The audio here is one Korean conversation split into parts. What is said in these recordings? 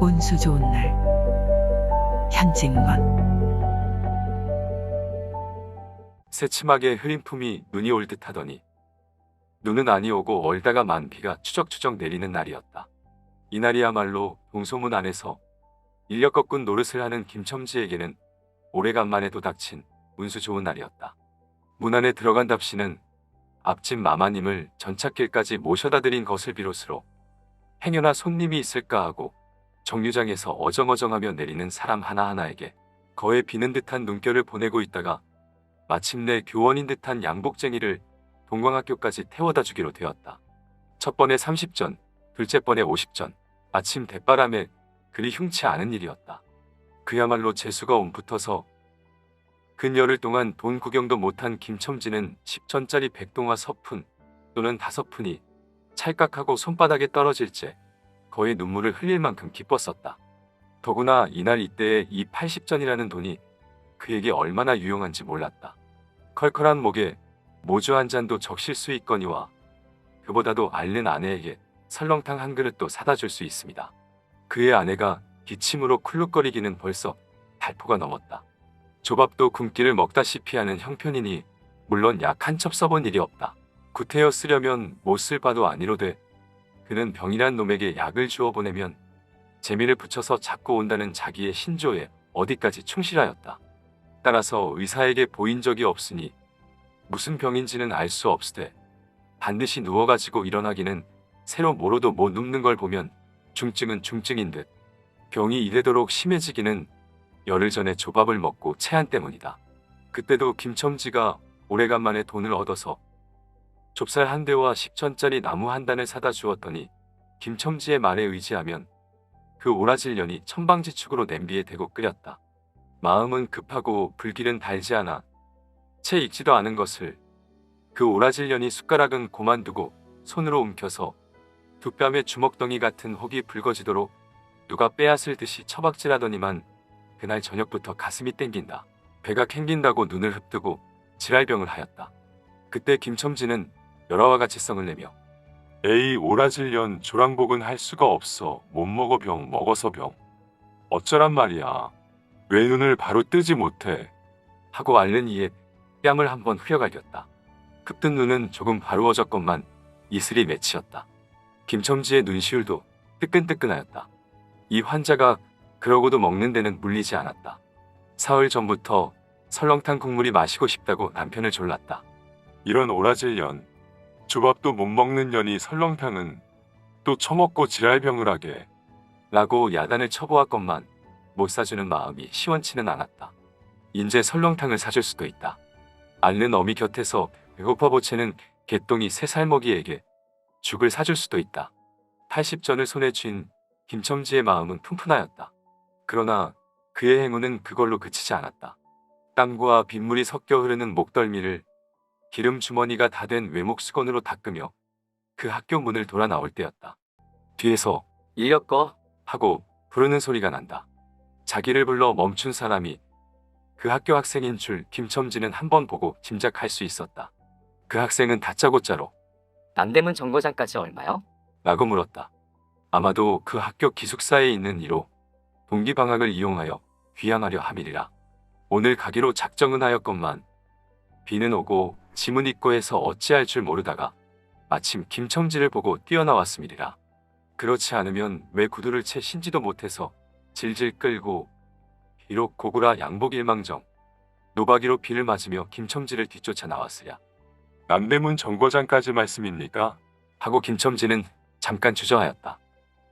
운수 좋은 날. 현진건. 새침하게 흐린 품이 눈이 올 듯하더니 눈은 아니 오고 얼다가 만 비가 추적추적 내리는 날이었다. 이날이야말로 동소문 안에서 인력 거꾼 노릇을 하는 김첨지에게는 오래간만에 도닥친 운수 좋은 날이었다. 문 안에 들어간답시는 앞집 마마님을 전찻길까지 모셔다 드린 것을 비롯으로 행여나 손님이 있을까 하고 정류장에서 어정어정하며 내리는 사람 하나하나에게 거의 비는 듯한 눈결을 보내고 있다가 마침내 교원인 듯한 양복쟁이를 동광학교까지 태워다 주기로 되었다. 첫 번에 30전, 둘째 번에 50전, 아침 대바람에 그리 흉치 않은 일이었다. 그야말로 재수가 옴붙어서 근열흘 동안 돈 구경도 못한 김첨지는 10전짜리 백동화 서푼 또는 5푼이 찰칵하고 손바닥에 떨어질째 거의 눈물을 흘릴 만큼 기뻤었다. 더구나 이날 이때에 이 80전이라는 돈이 그에게 얼마나 유용한지 몰랐다. 컬컬한 목에 모주 한 잔도 적실 수 있거니와 그보다도 앓는 아내에게 설렁탕 한 그릇도 사다 줄 수 있습니다. 그의 아내가 기침으로 쿨룩거리기는 벌써 달포가 넘었다. 조밥도 굶기를 먹다시피 하는 형편이니 물론 약 한 첩 써본 일이 없다. 구태여 쓰려면 못쓸 바도 아니로되 그는 병이란 놈에게 약을 주어 보내면 재미를 붙여서 잡고 온다는 자기의 신조에 어디까지 충실하였다. 따라서 의사에게 보인 적이 없으니 무슨 병인지는 알 수 없으되 반드시 누워가지고 일어나기는 새로 모로도 못 눕는 걸 보면 중증은 중증인 듯 병이 이래도록 심해지기는 열흘 전에 조밥을 먹고 체한 때문이다. 그때도 김첨지가 오래간만에 돈을 얻어서 좁쌀 한 대와 10전짜리 나무 한 단을 사다 주었더니 김첨지의 말에 의지하면 그 오라질 년이 천방지축으로 냄비에 대고 끓였다. 마음은 급하고 불길은 달지 않아 채 익지도 않은 것을 그 오라질 년이 숟가락은 고만두고 손으로 움켜서 두 뺨에 주먹덩이 같은 혹이 붉어지도록 누가 빼앗을 듯이 처박질하더니만 그날 저녁부터 가슴이 땡긴다. 배가 캥긴다고 눈을 흡뜨고 지랄병을 하였다. 그때 김첨지는 열화와 같이 성을 내며 에이 오라질년 조랑복은 할 수가 없어. 못 먹어 병 먹어서 병. 어쩌란 말이야. 왜 눈을 바로 뜨지 못해. 하고 앓는 이에 뺨을 한번 후려갈겼다. 급뜬 눈은 조금 바루어졌건만 이슬이 맺히었다. 김첨지의 눈시울도 뜨끈뜨끈하였다. 이 환자가 그러고도 먹는 데는 물리지 않았다. 사흘 전부터 설렁탕 국물이 마시고 싶다고 남편을 졸랐다. 이런 오라질년. 조밥도 못 먹는 년이 설렁탕은 또 처먹고 지랄병을 하게. 라고 야단을 쳐보았건만 못 사주는 마음이 시원치는 않았다. 인제 설렁탕을 사줄 수도 있다. 앓는 어미 곁에서 배고파 보채는 개똥이 3살먹이에게 죽을 사줄 수도 있다. 80전을 손에 쥔 김첨지의 마음은 푼푼하였다. 그러나 그의 행운은 그걸로 그치지 않았다. 땀과 빗물이 섞여 흐르는 목덜미를 기름 주머니가 다 된 외목 수건으로 닦으며 그 학교 문을 돌아 나올 때였다. 뒤에서 인력 꺼 하고 부르는 소리가 난다. 자기를 불러 멈춘 사람이 그 학교 학생인 줄 김첨지는 한 번 보고 짐작할 수 있었다. 그 학생은 다짜고짜로 남대문 정거장까지 얼마요? 라고 물었다. 아마도 그 학교 기숙사에 있는 이로 동기방학을 이용하여 귀향하려 함이리라. 오늘 가기로 작정은 하였건만 비는 오고 짐은 있고 해서 어찌할 줄 모르다가 마침 김첨지를 보고 뛰어나왔음이리라. 그렇지 않으면 왜 구두를 채 신지도 못해서 질질 끌고 비록 고구라 양복일망정 노박이로 비를 맞으며 김첨지를 뒤쫓아 나왔으랴. 남대문 정거장까지 말씀입니까? 하고 김첨지는 잠깐 주저하였다.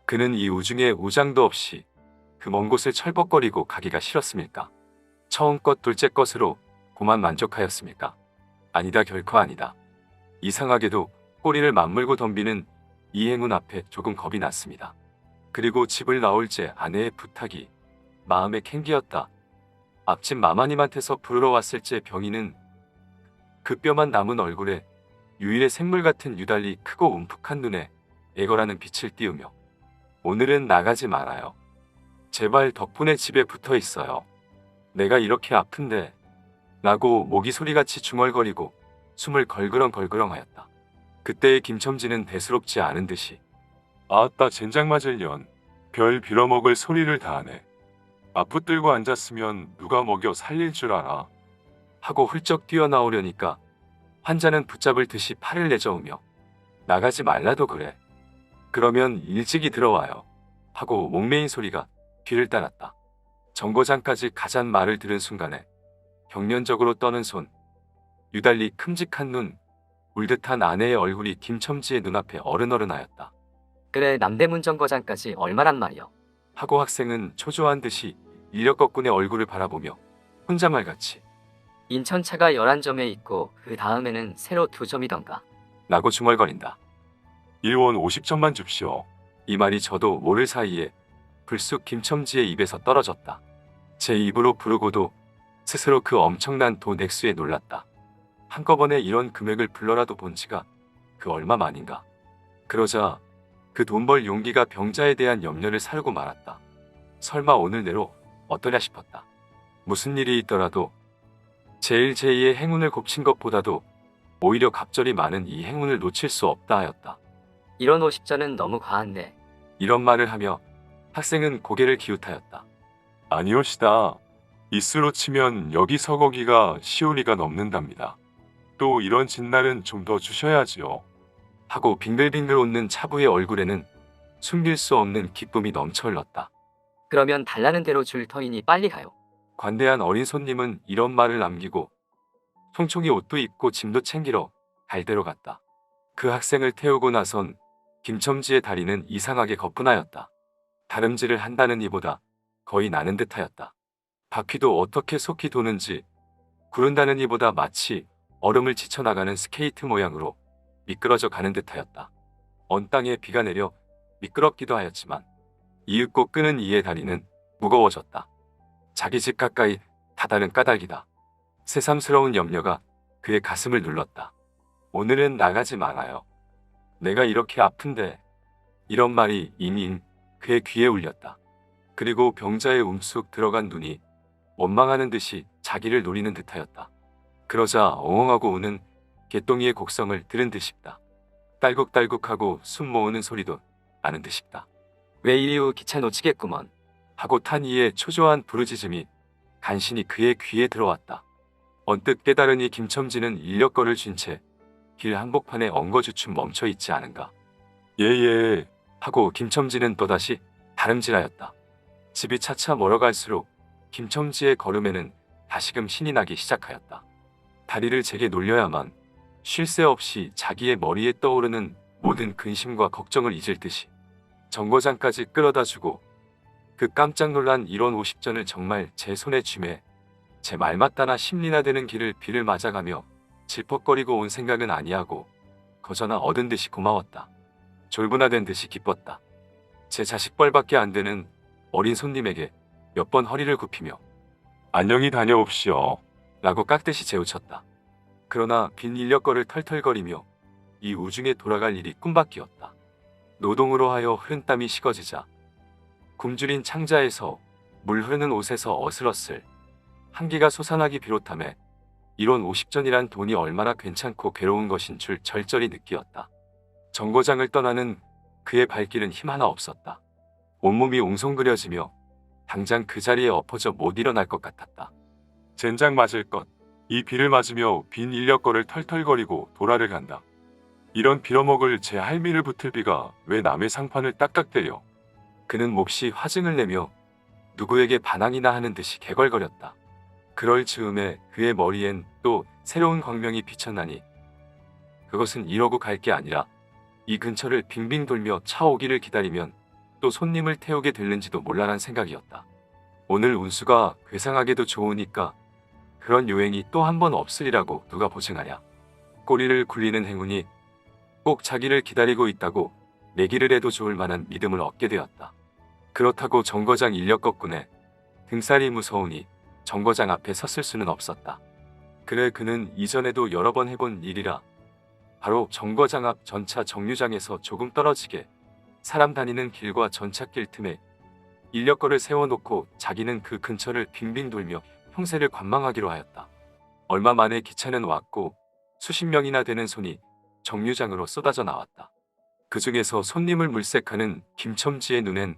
그는 이 우중에 우장도 없이 그 먼 곳을 철벅거리고 가기가 싫었습니까? 처음 것 둘째 것으로 고만 만족하였습니까? 아니다, 결코 아니다. 이상하게도 꼬리를 맞물고 덤비는 이 행운 앞에 조금 겁이 났습니다. 그리고 집을 나올 제 아내의 부탁이 마음에 캥기었다. 앞집 마마님한테서 부르러 왔을 제 병이는 그 뼈만 남은 얼굴에 유일의 생물 같은 유달리 크고 움푹한 눈에 애걸하는 빛을 띄우며 오늘은 나가지 말아요. 제발 덕분에 집에 붙어 있어요. 내가 이렇게 아픈데 라고 모기 소리같이 중얼거리고 숨을 걸그렁걸그렁 하였다. 그때의 김첨지는 대수롭지 않은 듯이 아따 젠장 맞을 년. 별 빌어먹을 소리를 다 하네. 맞붙들고 앉았으면 누가 먹여 살릴 줄 알아. 하고 훌쩍 뛰어나오려니까 환자는 붙잡을 듯이 팔을 내저으며 나가지 말라도 그래. 그러면 일찍이 들어와요. 하고 목매인 소리가 귀를 따랐다. 정거장까지 가잔 말을 들은 순간에 경련적으로 떠는 손, 유달리 큼직한 눈, 울듯한 아내의 얼굴이 김첨지의 눈앞에 어른어른하였다. 그래, 남대문 정거장까지 얼마란 말이여? 하고 학생은 초조한 듯이 인력거꾼의 얼굴을 바라보며 혼잣말같이 인천차가 11점에 있고 그 다음에는 새로 2점이던가. 라고 중얼거린다. 1원 50점만 줍시오. 이 말이 저도 모를 사이에 불쑥 김첨지의 입에서 떨어졌다. 제 입으로 부르고도 스스로 그 엄청난 돈 액수에 놀랐다. 한꺼번에 이런 금액을 불러라도 본 지가 그 얼마 만인가. 그러자 그 돈 벌 용기가 병자에 대한 염려를 사르고 말았다. 설마 오늘 내로 어떠냐 싶었다. 무슨 일이 있더라도 제일 제2의 행운을 곱친 것보다도 오히려 갑절이 많은 이 행운을 놓칠 수 없다 하였다. 이런 50전은 너무 과한데. 이런 말을 하며 학생은 고개를 기웃하였다. 아니오시다. 이수로 치면 여기서 거기가 시오리가 넘는답니다. 또 이런 진날은 좀 더 주셔야지요. 하고 빙글빙글 웃는 차부의 얼굴에는 숨길 수 없는 기쁨이 넘쳐 흘렀다. 그러면 달라는 대로 줄 터이니 빨리 가요. 관대한 어린 손님은 이런 말을 남기고 총총히 옷도 입고 짐도 챙기러 갈대로 갔다. 그 학생을 태우고 나선 김첨지의 다리는 이상하게 거뿐하였다. 다름질을 한다는 이보다 거의 나는 듯하였다. 바퀴도 어떻게 속히 도는지 구른다는 이보다 마치 얼음을 지쳐나가는 스케이트 모양으로 미끄러져 가는 듯하였다. 언 땅에 비가 내려 미끄럽기도 하였지만 이윽고 끄는 이의 다리는 무거워졌다. 자기 집 가까이 다다른 까닭이다. 새삼스러운 염려가 그의 가슴을 눌렀다. 오늘은 나가지 말아요. 내가 이렇게 아픈데. 이런 말이 이미 그의 귀에 울렸다. 그리고 병자의 움쑥 들어간 눈이 원망하는 듯이 자기를 노리는 듯하였다. 그러자 엉엉하고 우는 개똥이의 곡성을 들은 듯 싶다. 딸꾹딸꾹하고 숨 모으는 소리도 나는 듯 싶다. 왜 이리우 기차 놓치겠구먼. 하고 탄 이의 초조한 부르짖음이 간신히 그의 귀에 들어왔다. 언뜻 깨달으니 김첨지는 인력거를 쥔 채 길 한복판에 엉거주춤 멈춰있지 않은가. 예예. 하고 김첨지는 또다시 다름질하였다. 집이 차차 멀어갈수록 김첨지의 걸음에는 다시금 신이 나기 시작하였다. 다리를 제게 놀려야만 쉴 새 없이 자기의 머리에 떠오르는 모든 근심과 걱정을 잊을 듯이 정거장까지 끌어다주고 그 깜짝 놀란 1원 50전을 정말 제 손에 쥐매 제 말 맞다나 심리나 되는 길을 비를 맞아가며 질퍽거리고 온 생각은 아니하고 거저나 얻은 듯이 고마웠다. 졸분하된 듯이 기뻤다. 제 자식벌밖에 안 되는 어린 손님에게 몇 번 허리를 굽히며 안녕히 다녀옵시오. 라고 깍듯이 재우쳤다. 그러나 빈 인력거를 털털거리며 이 우중에 돌아갈 일이 꿈밖이었다. 노동으로 하여 흐른 땀이 식어지자 굶주린 창자에서 물 흐르는 옷에서 어슬어슬 한기가 솟아나기 비롯하며 1원 50전이란 돈이 얼마나 괜찮고 괴로운 것인 줄 절절히 느끼었다. 정거장을 떠나는 그의 발길은 힘 하나 없었다. 온몸이 웅성거려지며 당장 그 자리에 엎어져 못 일어날 것 같았다. 젠장 맞을 것. 이 비를 맞으며 빈 인력거를 털털거리고 도라를 간다. 이런 빌어먹을 제 할미를 붙을 비가 왜 남의 상판을 딱딱 때려. 그는 몹시 화증을 내며 누구에게 반항이나 하는 듯이 개걸거렸다. 그럴 즈음에 그의 머리엔 또 새로운 광명이 비쳤나니 그것은 이러고 갈 게 아니라 이 근처를 빙빙 돌며 차 오기를 기다리면 또 손님을 태우게 될는지도 몰라란 생각이었다. 오늘 운수가 괴상하게도 좋으니까 그런 요행이 또 한 번 없으리라고 누가 보증하냐. 꼬리를 굴리는 행운이 꼭 자기를 기다리고 있다고 내기를 해도 좋을 만한 믿음을 얻게 되었다. 그렇다고 정거장 인력거꾼의 등살이 무서우니 정거장 앞에 섰을 수는 없었다. 그래 그는 이전에도 여러 번 해본 일이라 바로 정거장 앞 전차 정류장에서 조금 떨어지게 사람 다니는 길과 전차길 틈에 인력거를 세워놓고 자기는 그 근처를 빙빙 돌며 형세를 관망하기로 하였다. 얼마 만에 기차는 왔고 수십 명이나 되는 손이 정류장으로 쏟아져 나왔다. 그 중에서 손님을 물색하는 김첨지의 눈엔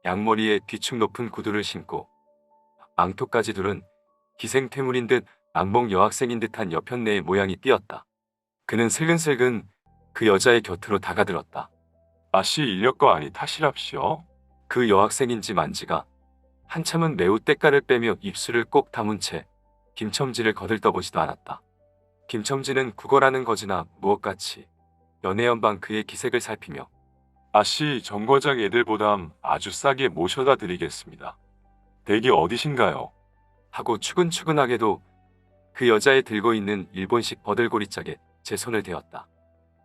양머리에 뒤축 높은 구두를 신고 망토까지 두른 기생퇴물인 듯 악몽 여학생인 듯한 여편네의 모양이 띄었다. 그는 슬근슬근 그 여자의 곁으로 다가들었다. 아씨 인력거 아니 타시랍시오. 그 여학생인지 만지가 한참은 매우 때깔을 빼며 입술을 꼭 다문 채 김첨지를 거들떠보지도 않았다. 김첨지는 구걸하는 거지나 무엇같이 연애연방 그의 기색을 살피며 아씨 정거장 애들보담 아주 싸게 모셔다 드리겠습니다. 댁이 어디신가요? 하고 추근추근하게도 그 여자의 들고 있는 일본식 버들고리짝에 제 손을 대었다.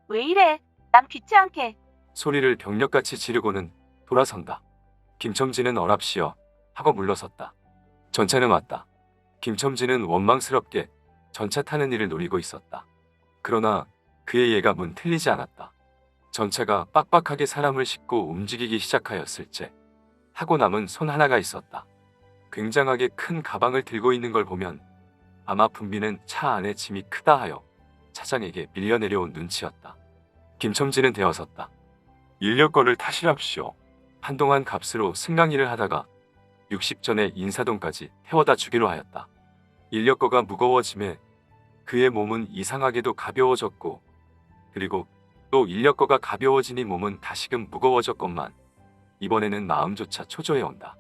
왜 이래? 남 귀찮게. 소리를 병력같이 지르고는 돌아선다. 김첨지는 어랍시어 하고 물러섰다. 전차는 왔다. 김첨지는 원망스럽게 전차 타는 일을 노리고 있었다. 그러나 그의 예감은 틀리지 않았다. 전차가 빡빡하게 사람을 싣고 움직이기 시작하였을 때 하고 남은 손 하나가 있었다. 굉장하게 큰 가방을 들고 있는 걸 보면 아마 분비는 차 안에 짐이 크다 하여 차장에게 밀려 내려온 눈치였다. 김첨지는 대어섰다. 인력거를 타시랍시오. 한동안 값으로 승강일을 하다가 60전에 인사동까지 태워다 주기로 하였다. 인력거가 무거워짐에 그의 몸은 이상하게도 가벼워졌고 그리고 또 인력거가 가벼워지니 몸은 다시금 무거워졌건만 이번에는 마음조차 초조해 온다.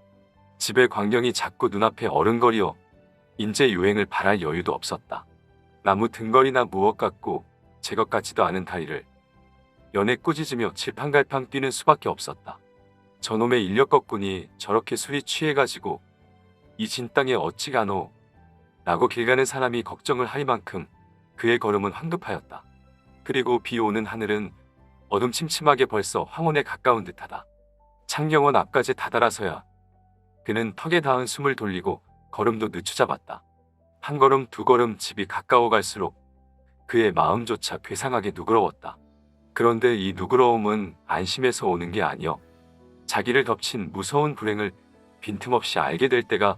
집의 광경이 자꾸 눈앞에 어른거리어 인재 유행을 바랄 여유도 없었다. 나무 등걸이나 무엇 같고 제 것 같지도 않은 다리를 연애 꾸짖으며 질팡갈팡 뛰는 수밖에 없었다. 저놈의 인력거꾼이 저렇게 술이 취해가지고 이 진 땅에 어찌 가노? 라고 길 가는 사람이 걱정을 할 만큼 그의 걸음은 황급하였다. 그리고 비 오는 하늘은 어둠침침하게 벌써 황혼에 가까운 듯하다. 창경원 앞까지 다다라서야 그는 턱에 닿은 숨을 돌리고 걸음도 늦추잡았다. 한 걸음 두 걸음 집이 가까워 갈수록 그의 마음조차 괴상하게 누그러웠다. 그런데 이 누그러움은 안심해서 오는 게 아니여 자기를 덮친 무서운 불행을 빈틈없이 알게 될 때가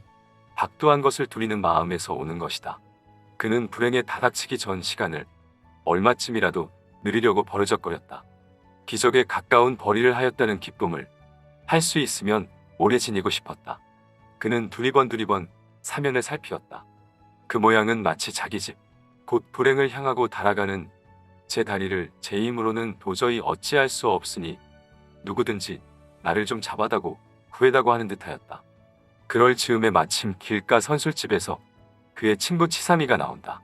박두한 것을 두리는 마음에서 오는 것이다. 그는 불행에 다닥치기 전 시간을 얼마쯤이라도 누리려고 버르적거렸다. 기적에 가까운 벌이를 하였다는 기쁨을 할 수 있으면 오래 지니고 싶었다. 그는 두리번 사면을 살피었다. 그 모양은 마치 자기 집, 곧 불행을 향하고 달아가는 제 다리를 제 힘으로는 도저히 어찌할 수 없으니 누구든지 나를 좀 잡아다고 구해다고 하는 듯하였다. 그럴 즈음에 마침 길가 선술집에서 그의 친구 치삼이가 나온다.